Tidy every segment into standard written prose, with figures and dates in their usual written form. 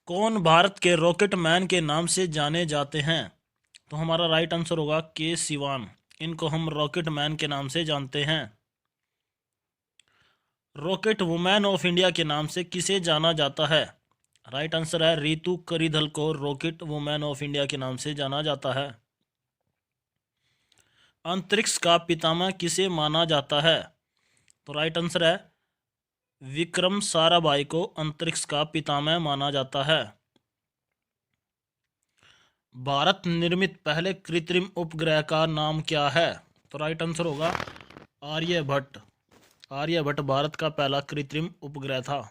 कौन भारत के rocket man के नाम से जाने जाते हैं? तो हमारा राइट आंसर होगा के सिवान। इनको हम रॉकेट मैन के नाम से जानते हैं। रॉकेट वुमेन ऑफ इंडिया के नाम से किसे जाना जाता है? राइट आंसर है रितु करिधल को रॉकेट वुमेन ऑफ इंडिया के नाम से जाना जाता है। अंतरिक्ष का पितामह किसे माना जाता है? तो राइट आंसर है विक्रम साराभाई को अंतरिक्ष का पितामह माना जाता है। भारत निर्मित पहले कृत्रिम उपग्रह का नाम क्या है? तो राइट आंसर होगा आर्यभट्ट। आर्यभट्ट भारत का पहला कृत्रिम उपग्रह था।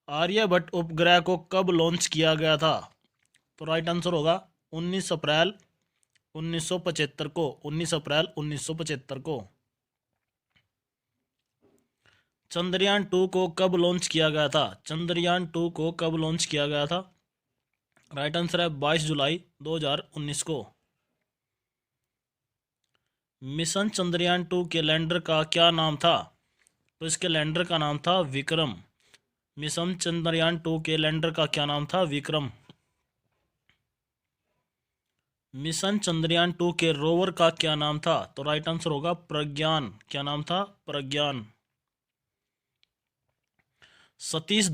आर्यभट्ट उपग्रह को कब लॉन्च किया गया था? तो राइट आंसर होगा 19 अप्रैल 1975 को। 19 अप्रैल 1975 को। चंद्रयान 2 को कब लॉन्च किया गया था? चंद्रयान 2 को कब लॉन्च किया गया था? राइट आंसर है 22 जुलाई 2019 को। मिशन चंद्रयान 2 के लैंडर का क्या नाम था? तो इसके लैंडर का नाम था विक्रम। मिशन चंद्रयान 2 के लैंडर का क्या नाम था? विक्रम। मिशन चंद्रयान 2 के रोवर का क्या नाम था? तो राइट आंसर होगा प्रज्ञान। क्या नाम था? प्रज्ञान। सतीश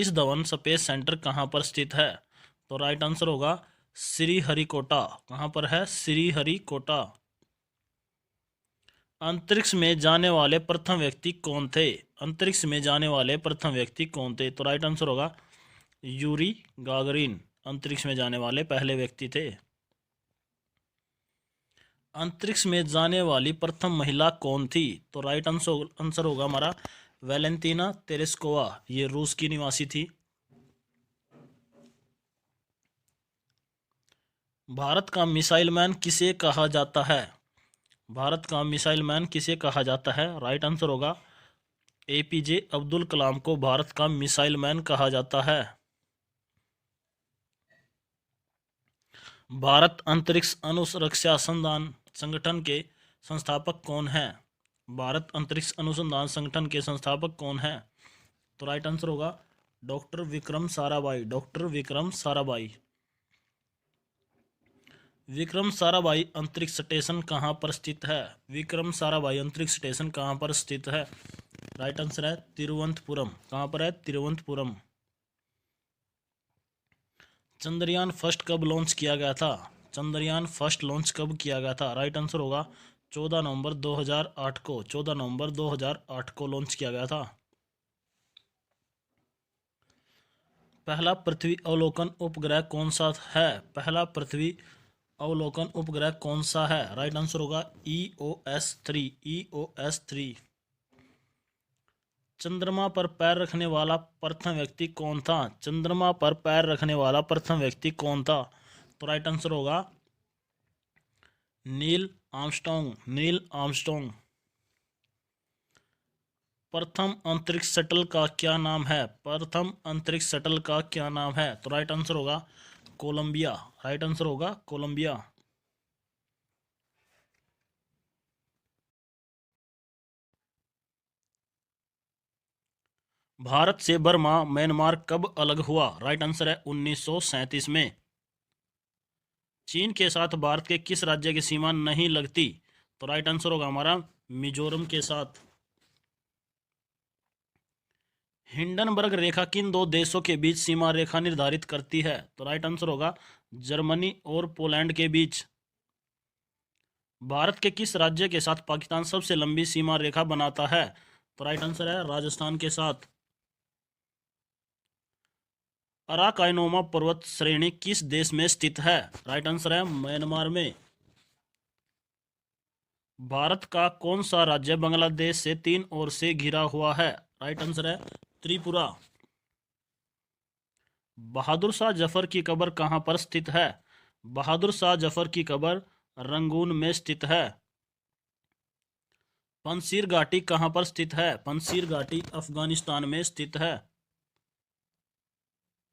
धवन स्पेस सेंटर कहाँ पर स्थित है? तो राइट आंसर होगा श्रीहरिकोटा। कहाँ पर है? श्रीहरिकोटा। अंतरिक्ष में जाने वाले प्रथम व्यक्ति कौन थे? अंतरिक्ष में जाने वाले प्रथम व्यक्ति कौन थे? तो राइट आंसर होगा यूरी गागरिन अंतरिक्ष में जाने वाले पहले व्यक्ति थे। अंतरिक्ष में जाने वाली प्रथम महिला कौन थी? तो राइट आंसर होगा हमारा वैलेंटीना तेरेस्कोवा। ये रूस की निवासी थी। भारत का मिसाइल मैन किसे कहा जाता है? भारत का मिसाइल मैन किसे कहा जाता है? राइट आंसर होगा एपीजे अब्दुल कलाम को भारत का मिसाइल मैन कहा जाता है। भारत अंतरिक्ष अनुसंधान संगठन के संस्थापक कौन है? भारत अंतरिक्ष अनुसंधान संगठन के संस्थापक कौन है? तो राइट आंसर होगा डॉक्टर विक्रम साराभाई। डॉक्टर विक्रम साराभाई। विक्रम साराभाई अंतरिक्ष स्टेशन कहाँ पर स्थित है? विक्रम साराभाई अंतरिक्ष स्टेशन कहाँ पर स्थित है? राइट आंसर है तिरुवनंतपुरम। कहाँ पर है? तिरुवनंतपुरम। चंद्रयान फर्स्ट कब लॉन्च किया गया था? चंद्रयान फर्स्ट लॉन्च कब किया गया था? राइट आंसर होगा 14 नवंबर 2008 को। 14 नवंबर 2008 को लॉन्च किया गया था। पहला पृथ्वी अवलोकन उपग्रह कौन सा है? पहला पृथ्वी अवलोकन उपग्रह कौन सा है? राइट आंसर होगा EOS-3। EOS-3। चंद्रमा पर पैर रखने वाला प्रथम व्यक्ति कौन था? चंद्रमा पर पैर रखने वाला प्रथम व्यक्ति कौन था? तो राइट आंसर होगा नील आर्मस्ट्रॉन्ग। Neil Armstrong. प्रथम अंतरिक्ष शटल का क्या नाम है? प्रथम अंतरिक्ष शटल का क्या नाम है? तो राइट आंसर होगा कोलंबिया। राइट आंसर होगा कोलंबिया। भारत से बर्मा म्यांमार कब अलग हुआ? राइट आंसर है 1937 में। चीन के साथ भारत के किस राज्य की सीमा नहीं लगती? तो राइट आंसर होगा हमारा मिजोरम के साथ। हिंडनबर्ग रेखा किन दो देशों के बीच सीमा रेखा निर्धारित करती है? तो राइट आंसर होगा जर्मनी और पोलैंड के बीच। भारत के किस राज्य के साथ पाकिस्तान सबसे लंबी सीमा रेखा बनाता है? तो राइट आंसर है राजस्थान के साथ। अराकानोमा पर्वत श्रेणी किस देश में स्थित है? राइट आंसर है म्यांमार में। भारत का कौन सा राज्य बांग्लादेश से 3 ओर से घिरा हुआ है? राइट आंसर है त्रिपुरा। बहादुर शाह जफर की कब्र कहाँ पर स्थित है? बहादुर शाह जफर की कब्र रंगून में स्थित है। पंजशीर घाटी कहाँ पर स्थित है? पंजशीर घाटी अफगानिस्तान में स्थित है।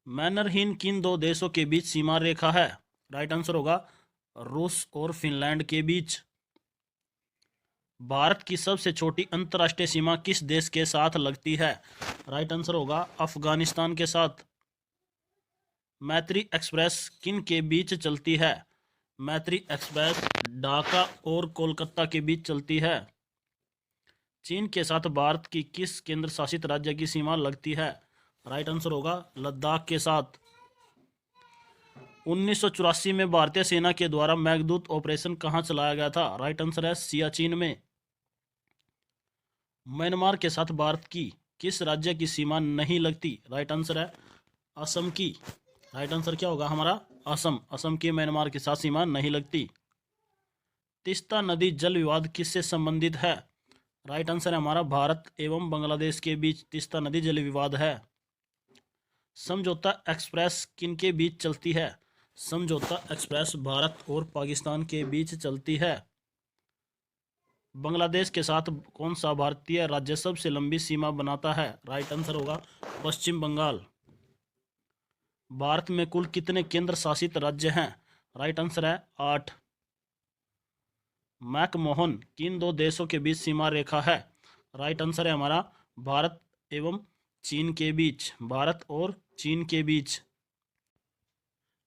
मैनरहीन किन दो देशों के बीच सीमा रेखा है? राइट आंसर होगा रूस और फिनलैंड के बीच। भारत की सबसे छोटी अंतर्राष्ट्रीय सीमा किस देश के साथ लगती है? राइट आंसर होगा अफगानिस्तान के साथ। मैत्री एक्सप्रेस किन के बीच चलती है? मैत्री एक्सप्रेस ढाका और कोलकाता के बीच चलती है। चीन के साथ भारत की किस केंद्र शासित राज्य की सीमा लगती है? राइट आंसर होगा लद्दाख के साथ। 1984 में भारतीय सेना के द्वारा मेघदूत ऑपरेशन कहां चलाया गया था? राइट आंसर है सियाचिन में। म्यांमार के साथ भारत की किस राज्य की सीमा नहीं लगती? राइट आंसर है असम की। राइट आंसर क्या होगा हमारा? असम। असम की म्यांमार के साथ सीमा नहीं लगती। तीस्ता नदी जल विवाद किससे संबंधित है? राइट आंसर है हमारा भारत एवं बांग्लादेश के बीच तीस्ता नदी जल विवाद है। समझौता एक्सप्रेस किनके बीच चलती है? समझौता एक्सप्रेस भारत और पाकिस्तान के बीच चलती है। बांग्लादेश के साथ कौन सा भारतीय राज्य सबसे लंबी सीमा बनाता है? राइट आंसर होगा पश्चिम बंगाल। भारत में कुल कितने केंद्र शासित राज्य हैं? राइट आंसर है 8। मैकमोहन किन दो देशों के बीच सीमा रेखा है? राइट आंसर है हमारा भारत एवं चीन के बीच। भारत और चीन के बीच।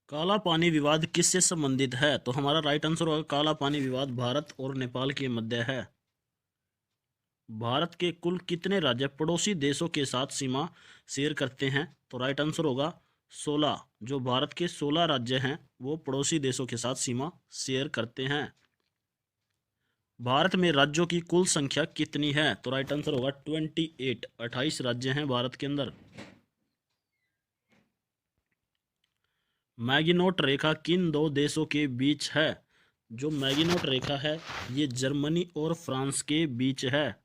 काला पानी विवाद किससे संबंधित है? तो हमारा राइट आंसर होगा काला पानी विवाद भारत और नेपाल के मध्य है। भारत के कुल कितने राज्य पड़ोसी देशों के साथ सीमा शेयर करते हैं? तो राइट आंसर होगा 16। जो भारत के 16 राज्य हैं वो पड़ोसी देशों के साथ सीमा शेयर करते हैं। भारत में राज्यों की कुल संख्या कितनी है? तो राइट आंसर होगा 28। 28 राज्य हैं भारत के अंदर। मैगिनोट रेखा किन दो देशों के बीच है? जो मैगिनोट रेखा है ये जर्मनी और फ्रांस के बीच है।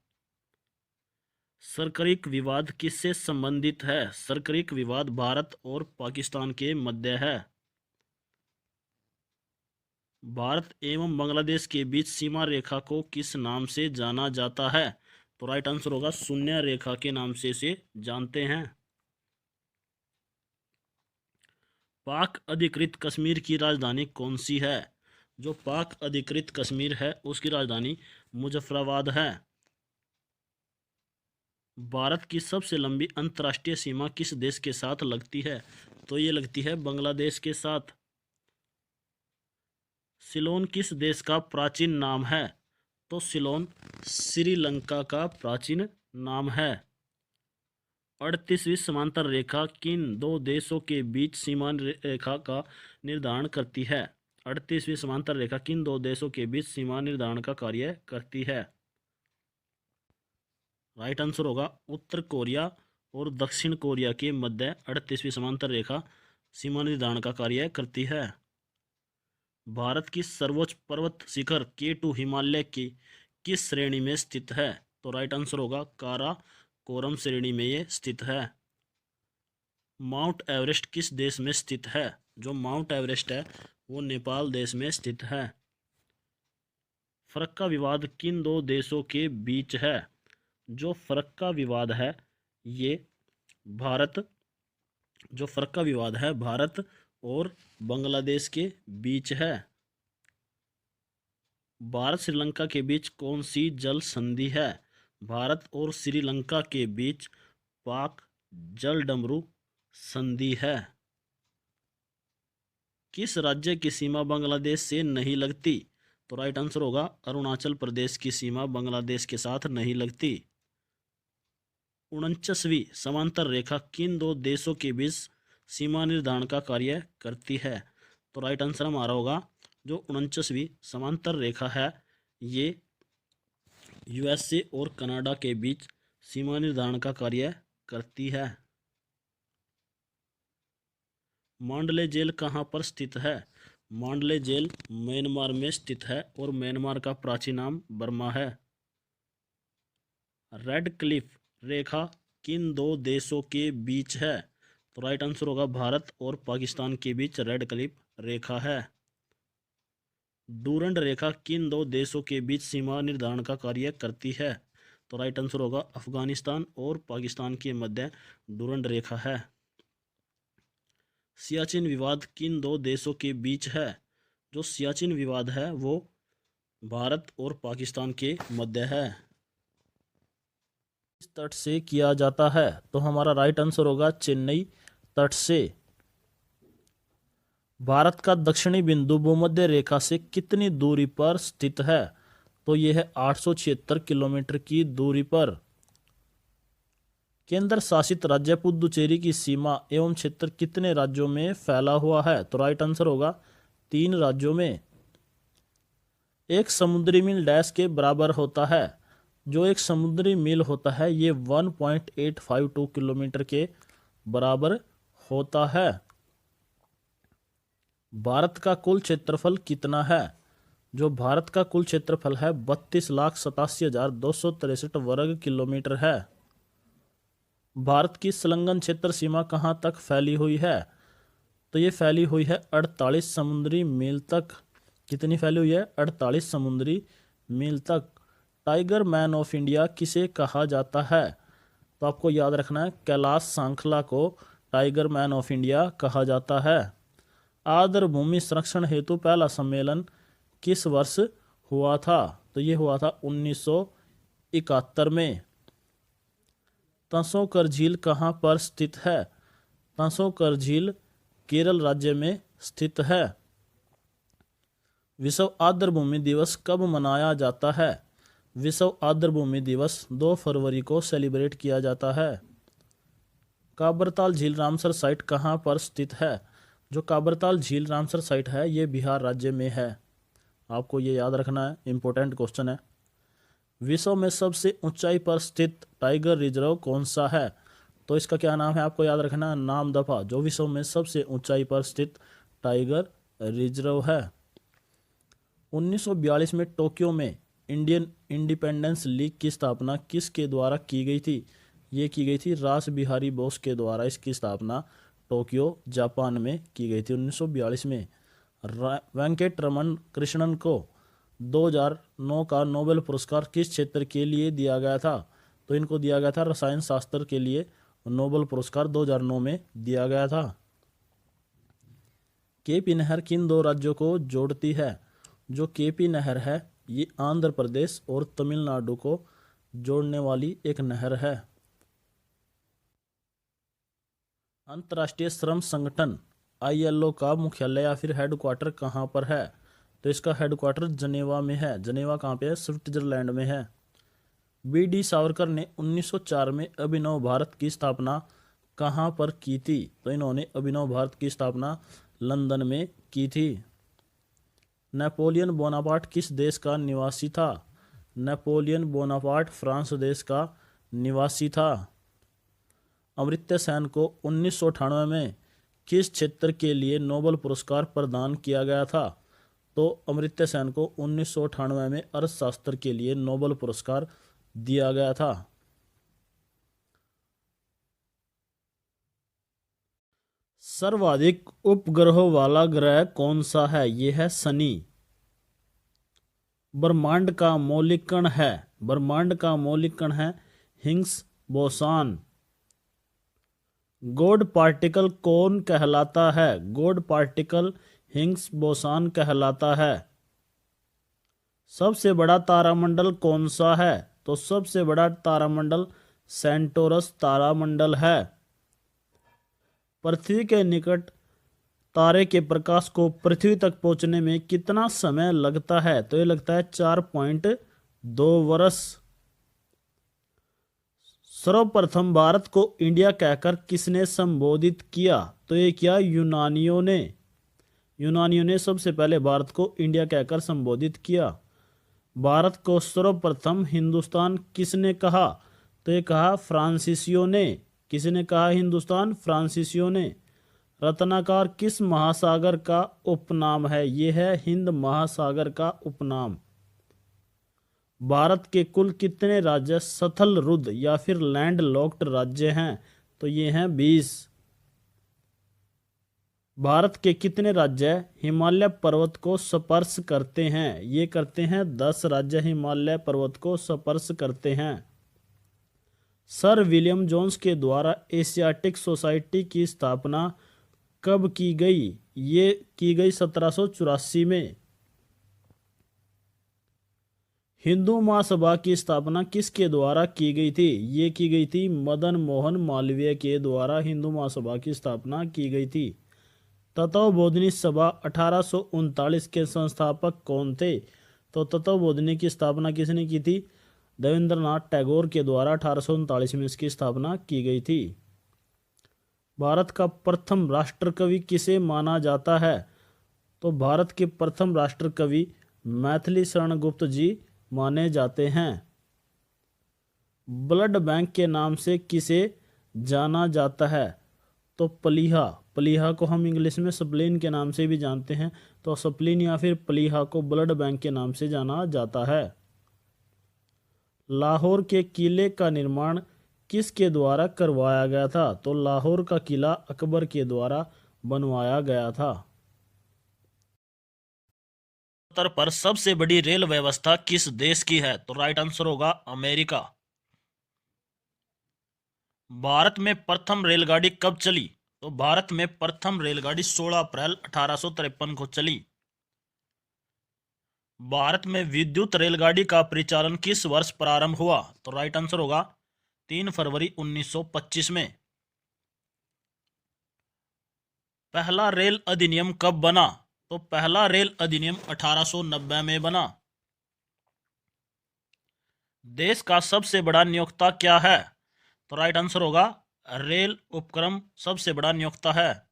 सरकरिक विवाद किससे संबंधित है? सरकरिक विवाद भारत और पाकिस्तान के मध्य है। भारत एवं बांग्लादेश के बीच सीमा रेखा को किस नाम से जाना जाता है? तो राइट आंसर होगा शून्य रेखा के नाम से इसे जानते हैं। पाक अधिकृत कश्मीर की राजधानी कौन सी है? जो पाक अधिकृत कश्मीर है उसकी राजधानी मुजफ्फराबाद है। भारत की सबसे लंबी अंतर्राष्ट्रीय सीमा किस देश के साथ लगती है? तो ये लगती है बांग्लादेश के साथ। सिलोन किस देश का प्राचीन नाम है? तो सिलोन श्रीलंका का प्राचीन नाम है। 38वीं समांतर रेखा किन दो देशों के बीच सीमा रेखा का निर्धारण करती है? 38वीं समांतर रेखा किन दो देशों के बीच सीमा निर्धारण का कार्य करती है? राइट आंसर होगा उत्तर कोरिया और दक्षिण कोरिया के मध्य 38वीं समांतर रेखा सीमा निर्धारण का कार्य करती है। भारत की सर्वोच्च पर्वत शिखर K2 हिमालय की किस श्रेणी में स्थित है? तो राइट आंसर होगा काराकोरम श्रेणी में ये स्थित है। माउंट एवरेस्ट किस देश में स्थित है? जो माउंट एवरेस्ट है वो नेपाल देश में स्थित है। फरक्का विवाद किन दो देशों के बीच है? जो फरक्का विवाद है ये भारत जो फरक्का विवाद है भारत और बांग्लादेश के बीच है। भारत श्रीलंका के बीच कौन सी जल संधि है? भारत और श्रीलंका के बीच पाक जलडमरू संधि है। किस राज्य की सीमा बांग्लादेश से नहीं लगती? तो राइट आंसर होगा अरुणाचल प्रदेश की सीमा बांग्लादेश के साथ नहीं लगती। 49वीं समांतर रेखा किन दो देशों के बीच सीमा निर्धारण का कार्य करती है? तो राइट आंसर हमारा होगा जो 49वीं समांतर रेखा है ये USA और कनाडा के बीच सीमा निर्धारण का कार्य करती है। मांडले जेल कहाँ पर स्थित है? मांडले जेल म्यांमार में स्थित है और म्यांमार का प्राचीन नाम बर्मा है। रेड क्लिफ रेखा किन दो देशों के बीच है? तो राइट आंसर होगा भारत और पाकिस्तान के बीच रेड क्लिफ रेखा है। डूरंड रेखा किन दो देशों के बीच सीमा निर्धारण का कार्य करती है? तो राइट आंसर होगा अफगानिस्तान और पाकिस्तान के मध्य डूरंड रेखा है। सियाचिन विवाद किन दो देशों के बीच है? जो सियाचिन विवाद है वो भारत और पाकिस्तान के मध्य है। इस तट से किया जाता है, तो हमारा राइट आंसर होगा चेन्नई तट से। भारत का दक्षिणी बिंदु भूमध्य रेखा से कितनी दूरी पर स्थित है? तो यह है 876 किलोमीटर की दूरी पर। केंद्र शासित राज्य पुदुचेरी की सीमा एवं क्षेत्र कितने राज्यों में फैला हुआ है? तो राइट आंसर होगा 3 राज्यों में। एक समुद्री मील डैश के बराबर होता है? जो एक समुद्री मील होता है ये 1.852 किलोमीटर के बराबर होता है। भारत का कुल क्षेत्रफल कितना है? जो भारत का कुल क्षेत्रफल है 32,87,263 वर्ग किलोमीटर है। भारत की संलग्न क्षेत्र सीमा कहाँ तक फैली हुई है? तो ये फैली हुई है 48 समुद्री मील तक। कितनी फैली हुई है? 48 समुद्री मील तक। टाइगर मैन ऑफ इंडिया किसे कहा जाता है? तो आपको याद रखना है, कैलाश सांखला को टाइगर मैन ऑफ इंडिया कहा जाता है। आर्द्र भूमि संरक्षण हेतु पहला सम्मेलन किस वर्ष हुआ था? तो ये हुआ था 1971 में। तसोकर झील कहाँ पर स्थित है? तसोकर झील केरल राज्य में स्थित है। विश्व आर्द्र भूमि दिवस कब मनाया जाता है? विश्व आर्द्र भूमि दिवस 2 फरवरी को सेलिब्रेट किया जाता है। काबरताल झील रामसर साइट कहाँ पर स्थित है? जो काबरताल झील रामसर साइट है ये बिहार राज्य में है। आपको ये याद रखना है, इंपॉर्टेंट क्वेश्चन है। विश्व में सबसे ऊंचाई पर स्थित टाइगर रिजर्व कौन सा है? तो इसका क्या नाम है? आपको याद रखना है, नामदफा, जो विश्व में सबसे ऊंचाई पर स्थित टाइगर रिजर्व है। 1942 में टोक्यो में इंडियन इंडिपेंडेंस लीग की स्थापना किसके द्वारा की गई थी? ये की गई थी रास बिहारी बोस के द्वारा। इसकी स्थापना टोक्यो जापान में की गई थी 1942 में। वेंकट रमन कृष्णन को 2009 का नोबेल पुरस्कार किस क्षेत्र के लिए दिया गया था? तो इनको दिया गया था रसायन शास्त्र के लिए नोबेल पुरस्कार 2009 में दिया गया था। केपी नहर किन 2 राज्यों को जोड़ती है? जो केपी नहर है ये आंध्र प्रदेश और तमिलनाडु को जोड़ने वाली एक नहर है। अंतर्राष्ट्रीय श्रम संगठन ILO का मुख्यालय या फिर हेडक्वार्टर कहाँ पर है? तो इसका हेडक्वार्टर जनेवा में है। जनेवा कहाँ पे है? स्विट्जरलैंड में है। BD सावरकर ने 1904 में अभिनव भारत की स्थापना कहाँ पर की थी? तो इन्होंने अभिनव भारत की स्थापना लंदन में की थी। नेपोलियन बोनापार्ट किस देश का निवासी था? नेपोलियन बोनापार्ट फ्रांस देश का निवासी था। अमर्त्य सेन को 1998 में किस क्षेत्र के लिए नोबेल पुरस्कार प्रदान किया गया था? तो अमर्त्य सेन को 1998 में अर्थशास्त्र के लिए नोबेल पुरस्कार दिया गया था। सर्वाधिक उपग्रहों वाला ग्रह कौन सा है? यह है शनि। ब्रह्मांड का मौलिक कण है, ब्रह्मांड का मौलिक कण है हिग्स बोसॉन। गॉड पार्टिकल कौन कहलाता है? गॉड पार्टिकल हिग्स बोसॉन कहलाता है। सबसे बड़ा तारामंडल कौन सा है? तो सबसे बड़ा तारामंडल सेंटोरस तारामंडल है। पृथ्वी के निकट तारे के प्रकाश को पृथ्वी तक पहुंचने में कितना समय लगता है? तो ये लगता है 4.2 वर्ष। सर्वप्रथम भारत को इंडिया कहकर किसने संबोधित किया? तो ये किया यूनानियों ने। यूनानियों ने सबसे पहले भारत को इंडिया कहकर संबोधित किया। भारत को सर्वप्रथम हिंदुस्तान किसने कहा? तो ये कहा फ्रांसीसियों ने। किसने कहा हिंदुस्तान? फ्रांसीसियों ने। रत्नाकर किस महासागर का उपनाम है? ये है हिंद महासागर का उपनाम। भारत के कुल कितने राज्य सथल रुद्ध या फिर लैंड लॉक्ड राज्य हैं? तो ये हैं 20। भारत के कितने राज्य हिमालय पर्वत को स्पर्श करते हैं? ये करते हैं 10 राज्य हिमालय पर्वत को स्पर्श करते हैं। सर विलियम जोन्स के द्वारा एशियाटिक सोसाइटी की स्थापना कब की गई? ये की गई 1784 में। हिंदू महासभा की स्थापना किसके द्वारा की गई थी? ये की गई थी मदन मोहन मालवीय के द्वारा हिंदू महासभा की स्थापना की गई थी। तत्वबोधिनी सभा 1839 के संस्थापक कौन थे? तो तत्वबोधिनी की स्थापना किसने की थी? देवेंद्रनाथ टैगोर के द्वारा 1839 में इसकी स्थापना की गई थी। भारत का प्रथम राष्ट्रकवि किसे माना जाता है? तो भारत के प्रथम राष्ट्रकवि मैथिली शरण गुप्त जी माने जाते हैं। ब्लड बैंक के नाम से किसे जाना जाता है? तो प्लीहा। प्लीहा को हम इंग्लिश में स्प्लीन के नाम से भी जानते हैं, तो स्प्लीन या फिर प्लीहा को ब्लड बैंक के नाम से जाना जाता है। लाहौर के किले का निर्माण किसके द्वारा करवाया गया था? तो लाहौर का किला अकबर के द्वारा बनवाया गया था। उत्तर पर सबसे बड़ी रेल व्यवस्था किस देश की है? तो राइट आंसर होगा अमेरिका। भारत में प्रथम रेलगाड़ी कब चली? तो भारत में प्रथम रेलगाड़ी 16 अप्रैल 1853 को चली। भारत में विद्युत रेलगाड़ी का परिचालन किस वर्ष प्रारंभ हुआ? तो राइट आंसर होगा 3 फरवरी 1925 में। पहला रेल अधिनियम कब बना? तो पहला रेल अधिनियम 1890 में बना। देश का सबसे बड़ा नियोक्ता क्या है? तो राइट आंसर होगा रेल उपक्रम सबसे बड़ा नियोक्ता है।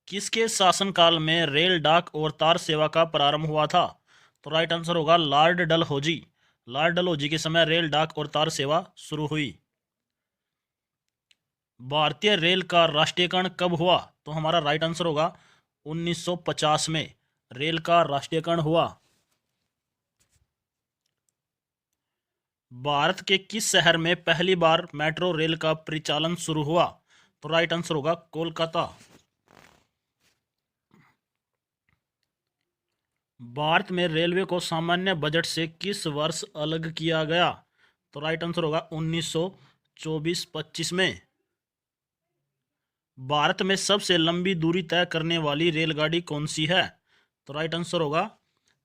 किसके शासनकाल में रेल डाक और तार सेवा का प्रारंभ हुआ था? तो राइट आंसर होगा लॉर्ड डलहौजी। लॉर्ड डलहौजी के समय रेल डाक और तार सेवा शुरू हुई। भारतीय रेल का राष्ट्रीयकरण कब हुआ? तो हमारा राइट आंसर होगा 1950 में रेल का राष्ट्रीयकरण हुआ। भारत के किस शहर में पहली बार मेट्रो रेल का परिचालन शुरू हुआ? तो राइट आंसर होगा कोलकाता। भारत में रेलवे को सामान्य बजट से किस वर्ष अलग किया गया? तो राइट आंसर होगा 1924-25 में। भारत में सबसे लंबी दूरी तय करने वाली रेलगाड़ी कौन सी है? तो राइट आंसर होगा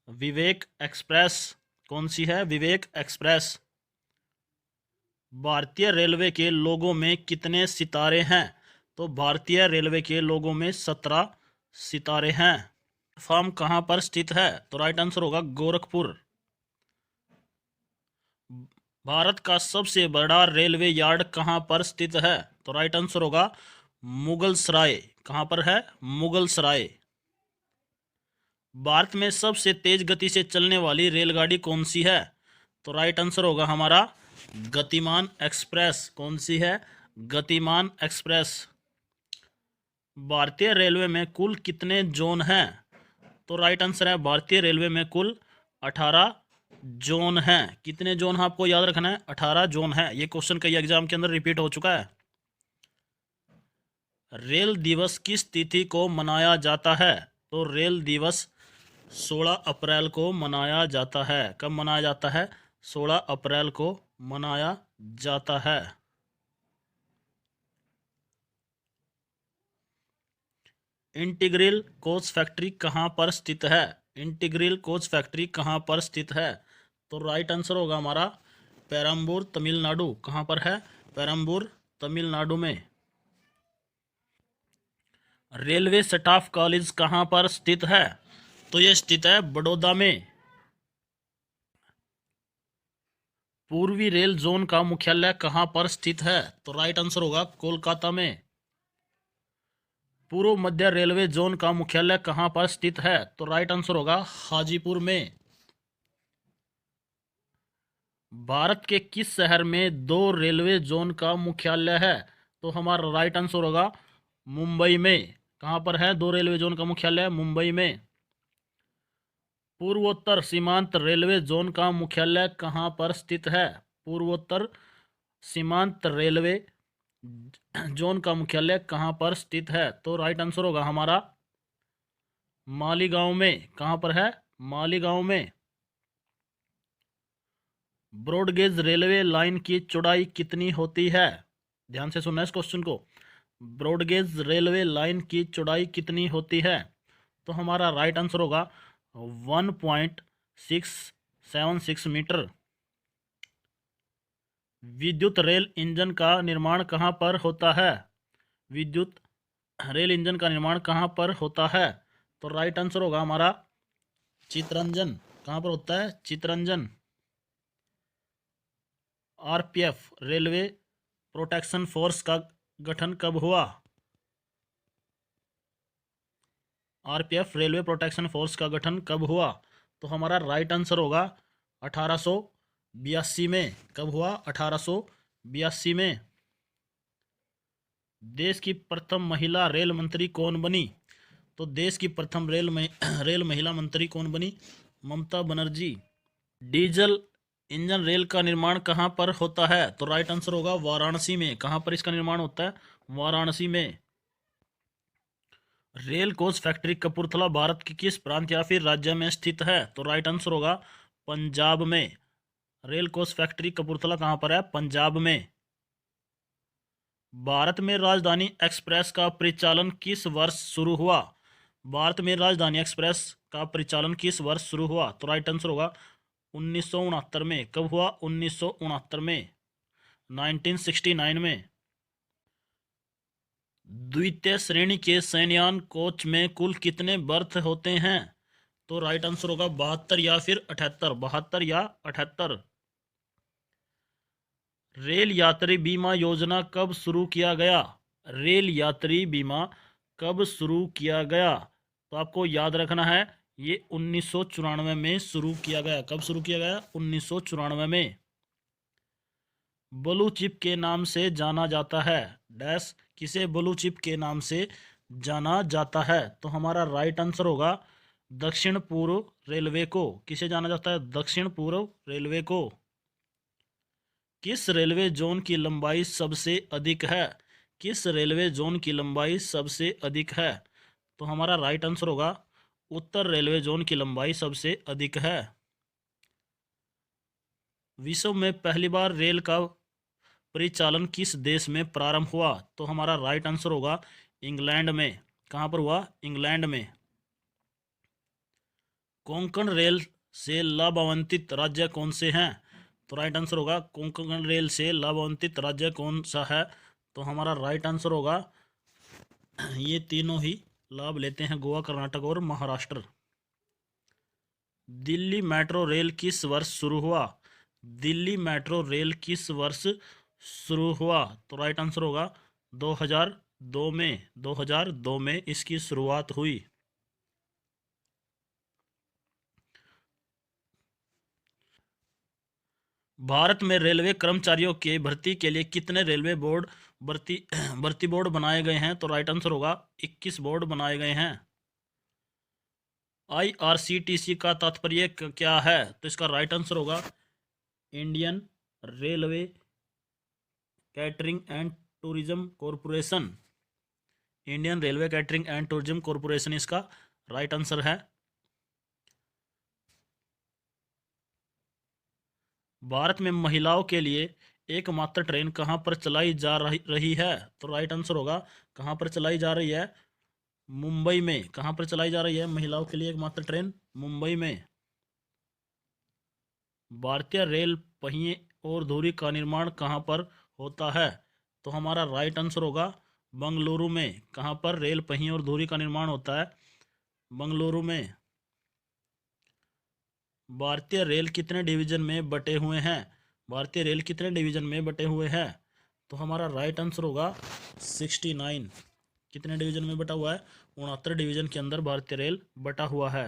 विवेक एक्सप्रेस। कौन सी है? विवेक एक्सप्रेस। भारतीय रेलवे के लोगों में कितने सितारे हैं? तो भारतीय रेलवे के लोगों में 17 सितारे हैं। प्लेटफॉर्म कहाँ पर स्थित है? तो राइट आंसर होगा गोरखपुर। भारत का सबसे बड़ा रेलवे यार्ड कहाँ पर स्थित है? तो राइट आंसर होगा मुगल सराय। कहाँ पर है? मुगल सराय। भारत में सबसे तेज गति से चलने वाली रेलगाड़ी कौन सी है? तो राइट आंसर होगा हमारा गतिमान एक्सप्रेस। कौन सी है? गतिमान एक्सप्रेस। भारतीय रेलवे में कुल कितने जोन हैं? तो राइट आंसर है भारतीय रेलवे में कुल 18 जोन हैं। कितने जोन आपको याद रखना है? 18 जोन है। ये क्वेश्चन कई एग्जाम के अंदर रिपीट हो चुका है। रेल दिवस किस तिथि को मनाया जाता है? तो रेल दिवस 16 अप्रैल को मनाया जाता है। कब मनाया जाता है? 16 अप्रैल को मनाया जाता है। इंटीग्रल कोच फैक्ट्री कहाँ पर स्थित है? इंटीग्रल कोच फैक्ट्री कहाँ पर स्थित है? तो राइट आंसर होगा हमारा पेरम्बूर तमिलनाडु। कहाँ पर है? पेरम्बूर तमिलनाडु में। रेलवे स्टाफ कॉलेज कहाँ पर स्थित है? तो यह स्थित है बड़ौदा में। पूर्वी रेल जोन का मुख्यालय कहाँ पर स्थित है? तो राइट आंसर होगा कोलकाता में। पूर्व मध्य रेलवे जोन का मुख्यालय कहाँ पर स्थित है? तो राइट आंसर होगा हाजीपुर में। भारत के किस शहर में 2 रेलवे जोन का मुख्यालय है? तो हमारा राइट आंसर होगा मुंबई में। कहाँ पर है 2 रेलवे जोन का मुख्यालय? मुंबई में। पूर्वोत्तर सीमांत रेलवे जोन का मुख्यालय कहाँ पर स्थित है? पूर्वोत्तर सीमांत रेलवे जोन का मुख्यालय कहाँ पर स्थित है? तो राइट आंसर होगा हमारा मालीगांव में। कहाँ पर है? मालीगांव में। ब्रॉडगेज रेलवे लाइन की चौड़ाई कितनी होती है? ध्यान से सुनना इस क्वेश्चन को। ब्रॉडगेज रेलवे लाइन की चौड़ाई कितनी होती है? तो हमारा राइट आंसर होगा 1.6 676 मीटर। विद्युत रेल इंजन का निर्माण कहाँ पर होता है? विद्युत रेल इंजन का निर्माण कहाँ पर होता है? तो राइट आंसर होगा हमारा चितरंजन। कहाँ पर होता है? Chittaranjan. RPF railway protection force का गठन कब हुआ? आरपीएफ रेलवे प्रोटेक्शन फोर्स का गठन कब हुआ? तो हमारा राइट आंसर होगा 1882 में। कब हुआ? 1882 में। देश की प्रथम महिला रेल मंत्री कौन बनी? तो देश की प्रथम रेल महिला मंत्री कौन बनी? Mamata Banerjee. Diesel engine rail का निर्माण कहाँ पर होता है? तो राइट आंसर होगा वाराणसी में। कहाँ पर इसका निर्माण होता है? वाराणसी में। Rail coach factory Kapurthala Bharat के किस प्रांत या फिर राज्य में स्थित है? तो राइट आंसर होगा पंजाब में। रेल कोच फैक्ट्री कपूरथला कहाँ पर है? पंजाब में। भारत में राजधानी एक्सप्रेस का परिचालन किस वर्ष शुरू हुआ? भारत में राजधानी एक्सप्रेस का परिचालन किस वर्ष शुरू हुआ? तो राइट आंसर होगा 1969 में। कब हुआ? 1969 में, 1969 में। द्वितीय श्रेणी के शयनयान कोच में कुल कितने बर्थ होते हैं? तो राइट आंसर होगा 72 या फिर 78। 72 या 78। रेल यात्री बीमा योजना कब शुरू किया गया? रेल यात्री बीमा कब शुरू किया गया? तो आपको याद रखना है, ये 1994 में शुरू किया गया। कब शुरू किया गया? 1994 में। ब्लू चिप के नाम से जाना जाता है डैश। किसे ब्लू चिप के नाम से जाना जाता है? तो हमारा राइट आंसर होगा दक्षिण पूर्व रेलवे को। किसे जाना जाता है? दक्षिण पूर्व रेलवे को। किस रेलवे जोन की लंबाई सबसे अधिक है? किस रेलवे जोन की लंबाई सबसे अधिक है? तो हमारा राइट आंसर होगा उत्तर रेलवे जोन की लंबाई सबसे अधिक है। विश्व में पहली बार रेल का परिचालन किस देश में प्रारंभ हुआ? तो हमारा राइट आंसर होगा इंग्लैंड में। कहाँ पर हुआ? इंग्लैंड में। कोंकण रेल से लाभान्वित राज्य कौन से हैं? तो राइट आंसर होगा कोंकण रेल से लाभान्वित राज्य कौन सा है? तो हमारा राइट आंसर होगा ये तीनों ही लाभ लेते हैं, गोवा, कर्नाटक और महाराष्ट्र। दिल्ली मेट्रो रेल किस वर्ष शुरू हुआ? दिल्ली मेट्रो रेल किस वर्ष शुरू हुआ? तो राइट आंसर होगा 2002 में। 2002 में इसकी शुरुआत हुई। भारत में रेलवे कर्मचारियों के भर्ती के लिए कितने रेलवे बोर्ड भर्ती बोर्ड बनाए गए हैं? तो राइट आंसर होगा 21 बोर्ड बनाए गए हैं। IRCTC का तात्पर्य क्या है? तो इसका राइट आंसर होगा Indian railway catering and tourism corporation. Indian railway catering and tourism corporation इसका राइट आंसर है। भारत में महिलाओं के लिए एकमात्र ट्रेन कहाँ पर चलाई जा रही है? तो राइट आंसर होगा कहाँ पर चलाई जा रही है? मुंबई में। कहाँ पर चलाई जा रही है महिलाओं के लिए एकमात्र ट्रेन? मुंबई में। भारतीय रेल पहिए और धुरी का निर्माण कहाँ पर होता है? तो हमारा राइट आंसर होगा बंगलुरु में। कहाँ पर रेल पहिए और धुरी का निर्माण होता है? बंगलुरु में। भारतीय रेल कितने डिवीजन में बटे हुए हैं? भारतीय रेल कितने डिवीजन में बटे हुए हैं? तो हमारा राइट आंसर होगा 69। कितने डिवीजन में बटा हुआ है? 69 डिवीजन के अंदर भारतीय रेल बटा हुआ है।